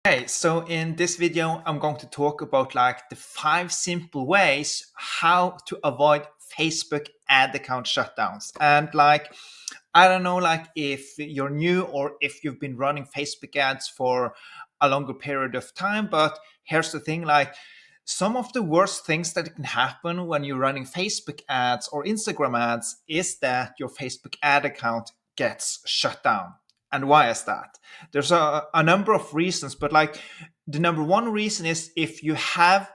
Okay, so in this video, I'm going to talk about like the 5 simple ways how to avoid Facebook ad account shutdowns. And like, I don't know, like if you're new or if you've been running Facebook ads for a longer period of time, but here's the thing, like some of the worst things that can happen when you're running Facebook ads or Instagram ads is that your Facebook ad account gets shut down. And why is that? There's a number of reasons, but like the number one reason is if you have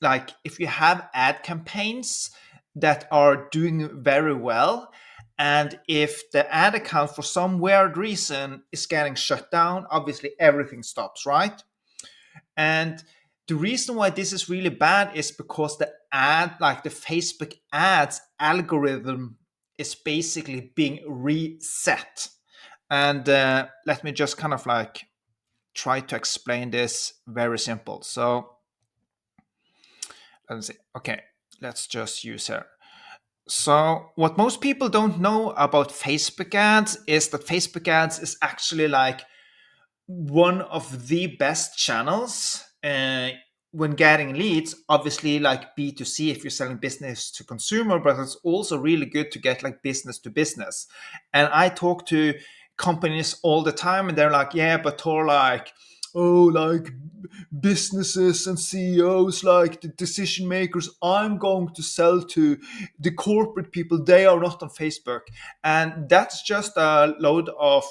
ad campaigns that are doing very well, and if the ad account for some weird reason is getting shut down, obviously everything stops, right? And the reason why this is really bad is because the Facebook ads algorithm is basically being reset. And let me just kind of like try to explain this very simple. So let's see. Okay, let's just use here. So what most people don't know about Facebook ads is that Facebook ads is actually like one of the best channels when getting leads. Obviously, like B2C if you're selling business to consumer, but it's also really good to get like business to business. And I talk to companies all the time, and they're like, "Yeah, but Tor, like, oh, like businesses and CEOs, like the decision makers I'm going to sell to, the corporate people, they are not on Facebook." And that's just a load of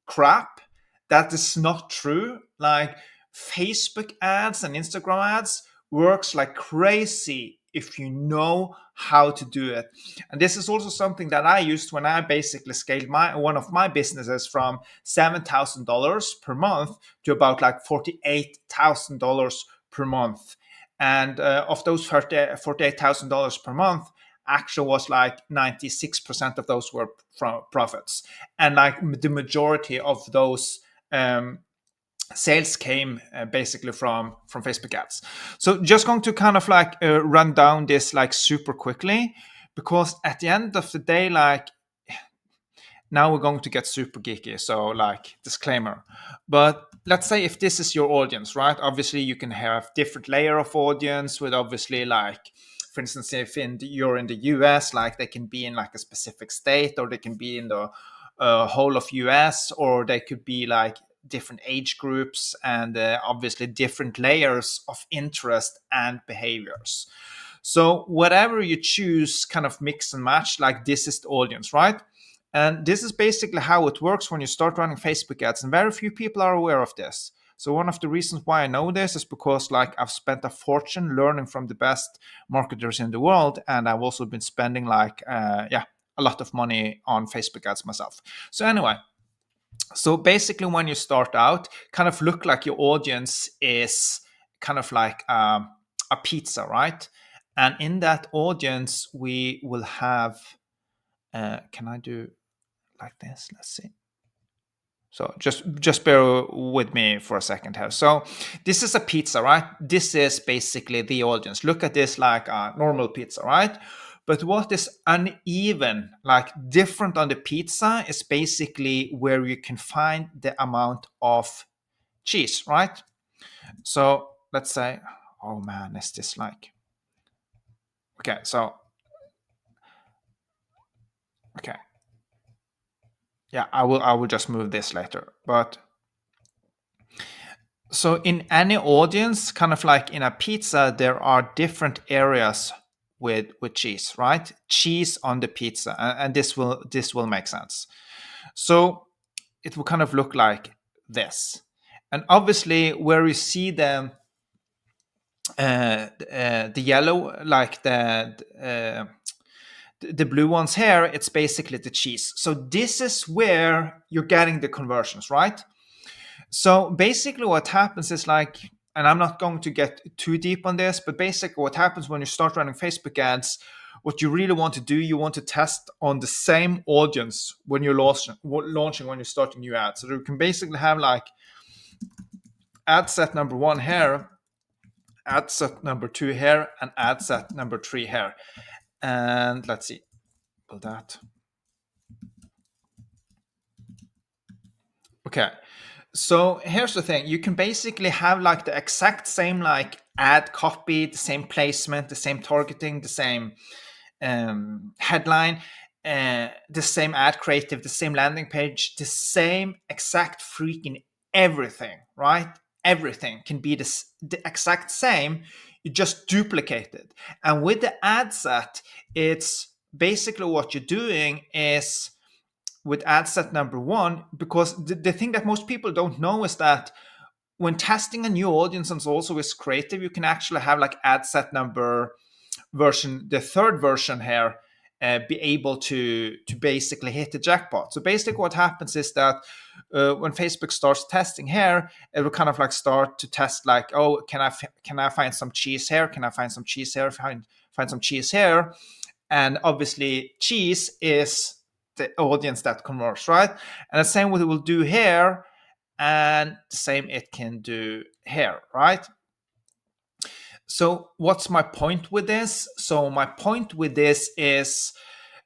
crap. That is not true. Like Facebook ads and Instagram ads works like crazy if you know how to do it. And this is also something that I used when I basically scaled my one of my businesses from $7,000 per month to about like $48,000 per month. And of those $48,000 per month, actually was like 96% of those were from profits, and like the majority of those um, sales came basically from Facebook ads. So just going to kind of like run down this like super quickly, because at the end of the day, like now we're going to get super geeky. So like disclaimer, but let's say if this is your audience, right? Obviously you can have different layer of audience with obviously like, for instance, if you're in the US, like they can be in like a specific state, or they can be in the whole of US, or they could be like different age groups, and obviously different layers of interest and behaviors. So whatever you choose, kind of mix and match, like this is the audience, right? And this is basically how it works when you start running Facebook ads, and very few people are aware of this. So one of the reasons why I know this is because like I've spent a fortune learning from the best marketers in the world, and I've also been spending like a lot of money on Facebook ads myself. So anyway, so basically when you start out, kind of look like your audience is kind of like a pizza, right? And in that audience we will have can I do like this? Let's see. So just bear with me for a second here. So this is a pizza, right? This is basically the audience. Look at this like a normal pizza, right? But what is uneven, like different on the pizza, is basically where you can find the amount of cheese, right? So let's say, oh man, is this like, okay, so, okay. Yeah, I will just move this later. But so in any audience, kind of like in a pizza, there are different areas with cheese, right? Cheese on the pizza, and this will make sense. So it will kind of look like this, and obviously where you see the yellow, like the blue ones here, it's basically the cheese. So this is where you're getting the conversions, right? So basically, what happens is like, and I'm not going to get too deep on this, but basically, what happens when you start running Facebook ads, what you really want to do, you want to test on the same audience when you're launching when you start a new ad. So you can basically have like ad set number one here, ad set number two here, and ad set number three here. And let's see, will that? Okay. So here's the thing: you can basically have like the exact same like ad copy, the same placement, the same targeting, the same headline, the same ad creative, the same landing page, the same exact freaking everything, right? Everything can be the exact same. You just duplicate it. And with the ad set, it's basically what you're doing is with ad set number one, because the thing that most people don't know is that when testing a new audience and also with creative, you can actually have like ad set number version, the third version here, be able to basically hit the jackpot. So basically, what happens is that when Facebook starts testing here, it will kind of like start to test like, oh, can I find some cheese here? Can I find some cheese here? Find some cheese here, and obviously, cheese is the audience that converts, right? And the same what it will do here, and the same it can do here, right? So what's my point with this? So my point with this is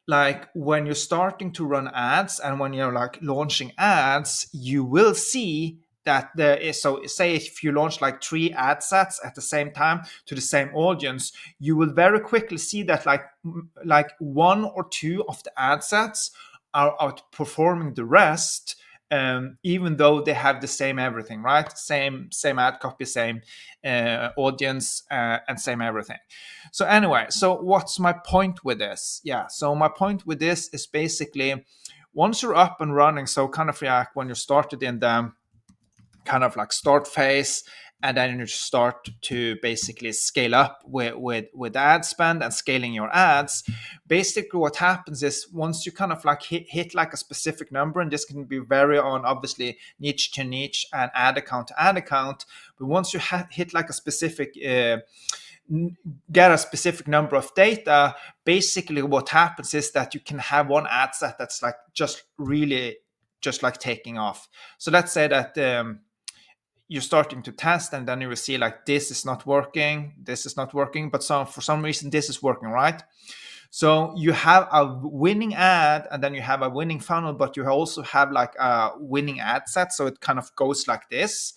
like when you're starting to run ads and when you're like launching ads, you will see that there is, so say if you launch like 3 ad sets at the same time to the same audience, you will very quickly see that like 1 or 2 of the ad sets are outperforming the rest, even though they have the same everything, right? Same ad copy, same audience, and same everything. So anyway, so what's my point with this? Yeah, so my point with this is basically once you're up and running, so kind of like when you started in the kind of like start phase, and then you start to basically scale up with ad spend and scaling your ads. Basically what happens is once you kind of like hit like a specific number, and this can be vary on obviously niche to niche and ad account to ad account, but once you hit like a specific get a specific number of data, basically what happens is that you can have one ad set that's like just really just like taking off. So let's say that you're starting to test, and then you will see like this is not working, but for some reason this is working, right? So you have a winning ad, and then you have a winning funnel, but you also have like a winning ad set. So it kind of goes like this.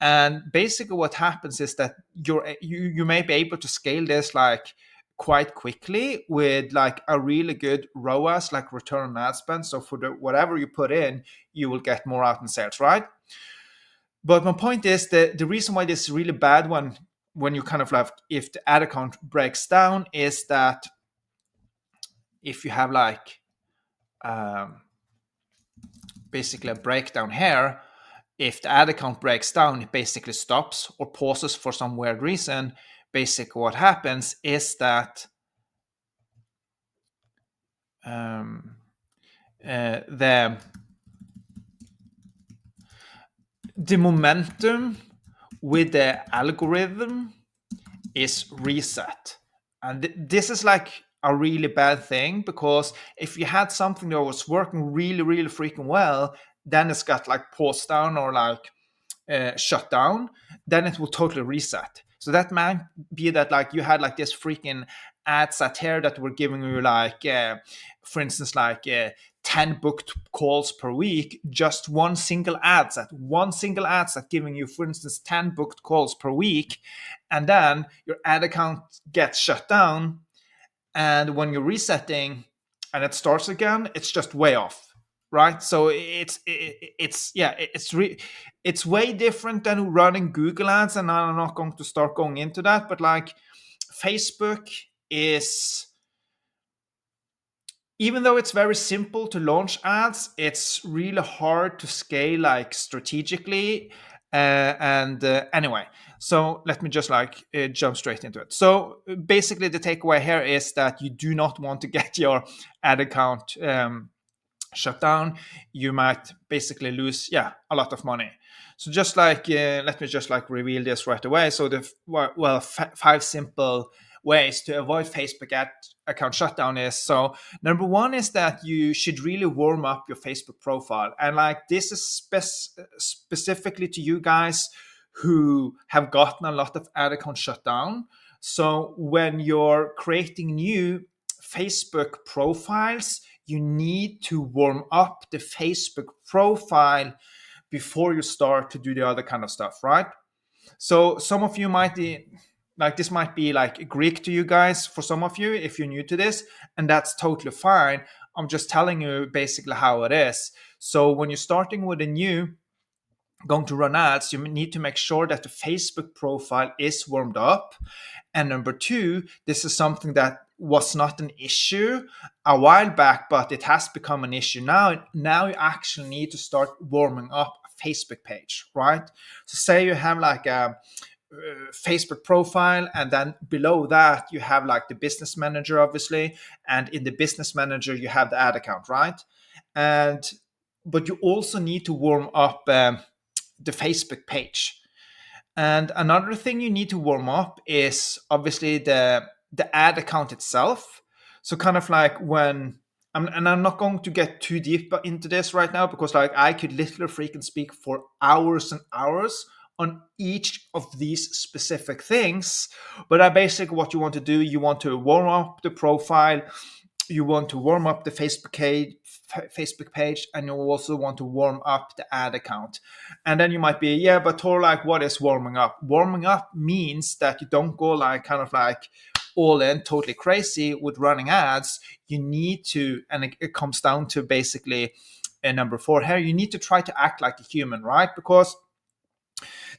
And basically what happens is that you may be able to scale this like quite quickly with like a really good ROAS, like return on ad spend. So for whatever you put in, you will get more out in sales, right? But my point is that the reason why this is really bad when you kind of like if the ad account breaks down is that if you have like basically a breakdown here, if the ad account breaks down, it basically stops or pauses for some weird reason. Basically, what happens is that the momentum with the algorithm is reset. And this is like a really bad thing, because if you had something that was working really, really freaking well, then it's got like paused down or like shut down, then it will totally reset. So that might be that like you had like this freaking ad set here that were giving you like, for instance, like 10 booked calls per week, just one single ad set giving you, for instance, 10 booked calls per week. And then your ad account gets shut down. And when you're resetting and it starts again, it's just way off, right? So it's way different than running Google ads, and I'm not going to start going into that, but like Facebook is, even though it's very simple to launch ads, it's really hard to scale like strategically. Anyway, so let me just like jump straight into it. So basically, the takeaway here is that you do not want to get your ad account shut down. You might basically lose a lot of money. So just like let me just like reveal this right away. So the 5 simple ways to avoid Facebook ad account shutdown is, so number one is that you should really warm up your Facebook profile, and like this is specifically to you guys who have gotten a lot of ad account shutdown. So when you're creating new Facebook profiles, you need to warm up the Facebook profile before you start to do the other kind of stuff, right? So some of you might be like, this might be like Greek to you guys for some of you if you're new to this, and that's totally fine. I'm just telling you basically how it is. So when you're starting with a new going to run ads, you need to make sure that the Facebook profile is warmed up. And number two, this is something that was not an issue a while back, but it has become an issue now. Now you actually need to start warming up a Facebook page, right? So say you have like a Facebook profile, and then below that you have like the business manager, obviously, and in the business manager you have the ad account, right? And but you also need to warm up the Facebook page. And another thing you need to warm up is obviously the ad account itself. So kind of like when and I'm not going to get too deep into this right now, because like I could literally freaking speak for hours and hours on each of these specific things. But basically what you want to do, you want to warm up the profile, you want to warm up the Facebook page, and you also want to warm up the ad account. And then you might be, yeah, but Tor, like, what is warming up? Warming up means that you don't go like kind of like all in, totally crazy with running ads. You need to, and it comes down to basically number four here, you need to try to act like a human, right? Because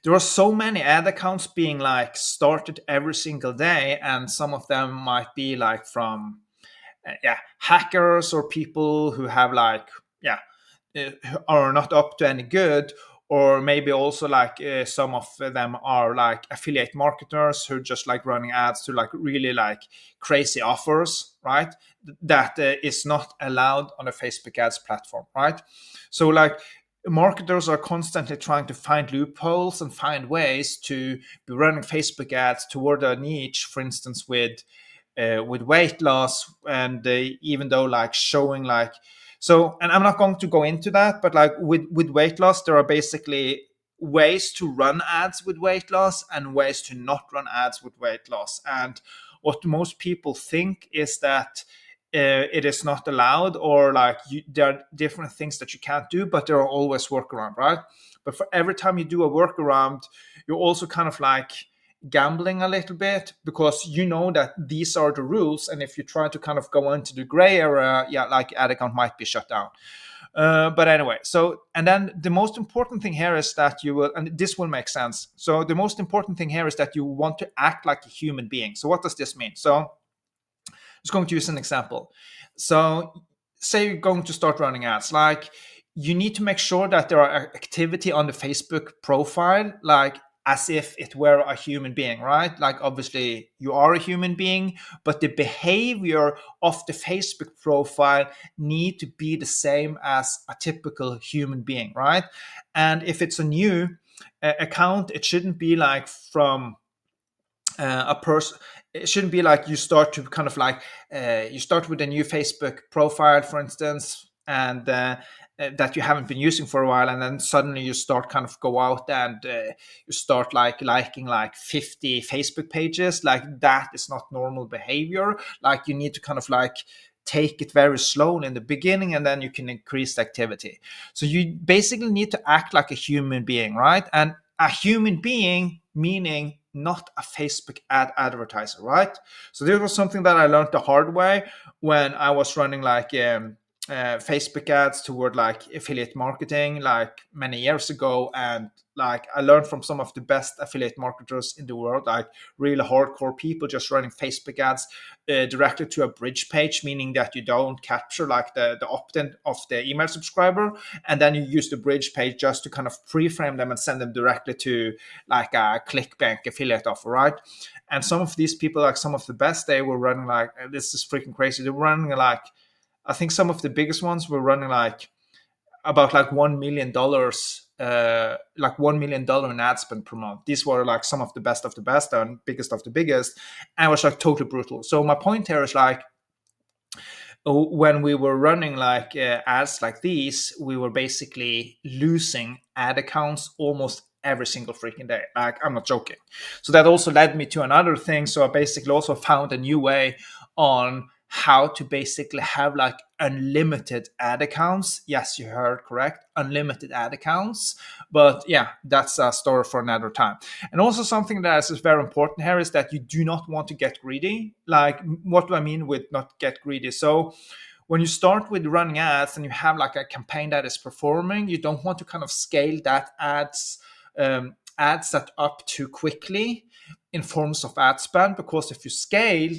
there are so many ad accounts being like started every single day, and some of them might be like from hackers or people who have like are not up to any good, or maybe also like some of them are like affiliate marketers who are just like running ads to like really like crazy offers, right? That is not allowed on a Facebook ads platform, right? So like marketers are constantly trying to find loopholes and find ways to be running Facebook ads toward a niche, for instance, with weight loss, and even though like showing like so, and I'm not going to go into that, but like with weight loss, there are basically ways to run ads with weight loss and ways to not run ads with weight loss. And what most people think is that it is not allowed, or like there are different things that you can't do, but there are always workaround, right? But for every time you do a workaround, you're also kind of like gambling a little bit, because you know that these are the rules, and if you try to kind of go into the gray area, like ad account might be shut down. But anyway, so, and then the most important thing here is that you will, and this will make sense. So the most important thing here is that you want to act like a human being. So what does this mean? So I'm just going to use an example. So say you're going to start running ads, like you need to make sure that there are activity on the Facebook profile, like as if it were a human being, right? Like obviously you are a human being, but the behavior of the Facebook profile need to be the same as a typical human being, right? And if it's a new account, it shouldn't be like from a person. It shouldn't be like you start to kind of like you start with a new Facebook profile, for instance, and that you haven't been using for a while, and then suddenly you start kind of go out and you start like liking like 50 Facebook pages. Like that is not normal behavior. Like you need to kind of like take it very slowly in the beginning, and then you can increase the activity. So you basically need to act like a human being, right? And a human being meaning not a Facebook ad advertiser, right? So this was something that I learned the hard way when I was running like Facebook ads toward like affiliate marketing like many years ago. And like I learned from some of the best affiliate marketers in the world, like really hardcore people just running Facebook ads directly to a bridge page, meaning that you don't capture like the opt-in of the email subscriber, and then you use the bridge page just to kind of pre-frame them and send them directly to like a ClickBank affiliate offer, right? And some of these people, like some of the best, they were running like, this is freaking crazy, they were running like, I think some of the biggest ones were running like about like $1 million, like $1 million in ad spend per month. These were like some of the best and biggest of the biggest, and it was like totally brutal. So my point here is like, when we were running like ads like these, we were basically losing ad accounts almost every single freaking day. Like I'm not joking. So that also led me to another thing. So I basically also found a new way on how to basically have like unlimited ad accounts. Yes, you heard correct, unlimited ad accounts. But yeah, that's a story for another time. And also something that is very important here is that you do not want to get greedy. Like, what do I mean with not get greedy? So when you start with running ads and you have like a campaign that is performing, you don't want to kind of scale that ads that up too quickly in forms of ad spend, because if you scale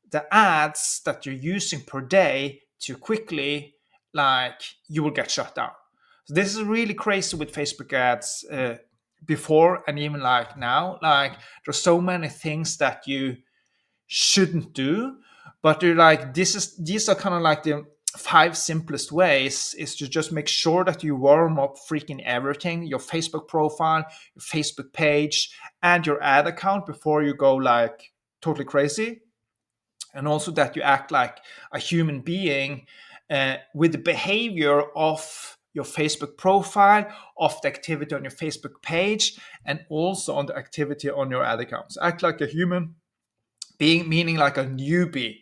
the ads that you're using per day too quickly, like, you will get shut down. So this is really crazy with Facebook ads, before and even like now. Like, there's so many things that you shouldn't do, but you're like, these are kind of like the five simplest ways is to just make sure that you warm up freaking everything, your Facebook profile, your Facebook page, and your ad account before you go like totally crazy. And also that you act like a human being, with the behavior of your Facebook profile, of the activity on your Facebook page, and also on the activity on your ad accounts. Act like a human being, meaning like a newbie,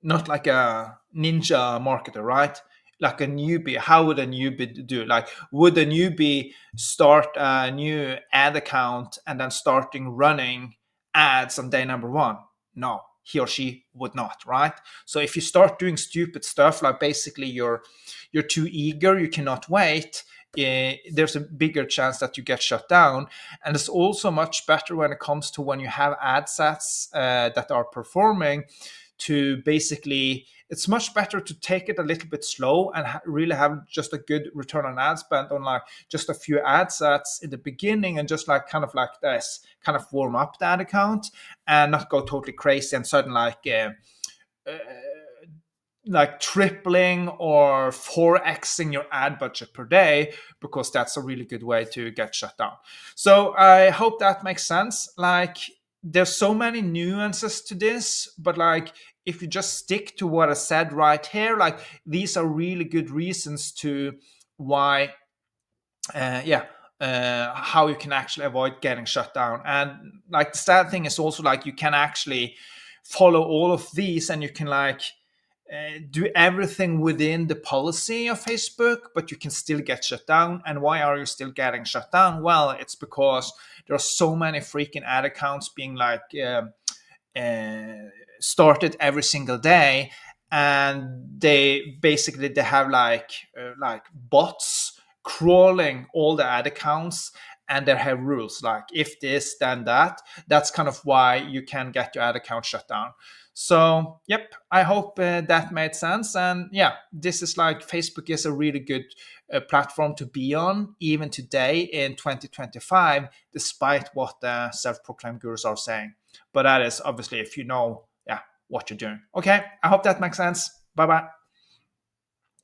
not like a ninja marketer, right? Like a newbie. How would a newbie do? Like, would a newbie start a new ad account and then starting running ads on day number one? No, he or she would not, right? So if you start doing stupid stuff, like basically you're too eager, you cannot wait, there's a bigger chance that you get shut down. And it's also much better when it comes to when you have ad sets that are performing, to basically, it's much better to take it a little bit slow and really have just a good return on ad spend on like just a few ad sets in the beginning, and just like kind of like this, kind of warm up that account, and not go totally crazy and suddenly uh, like tripling or 4xing your ad budget per day, because that's a really good way to get shut down. So I hope that makes sense. Like, there's so many nuances to this, but like, if you just stick to what I said right here, like, these are really good reasons to why, yeah, how you can actually avoid getting shut down. And like, the sad thing is also like, you can actually follow all of these, and you can like do everything within the policy of Facebook, but you can still get shut down. And why are you still getting shut down? Well, it's because there are so many freaking ad accounts being like uh, started every single day, and they have like bots crawling all the ad accounts, and they have rules like, if this then that. That's kind of why you can get your ad account shut down. So yep, I hope that made sense. And yeah, this is like, Facebook is a really good platform to be on even today in 2025, despite what the self-proclaimed gurus are saying. But that is obviously if you know, yeah, what you're doing. Okay, I hope that makes sense. Bye bye.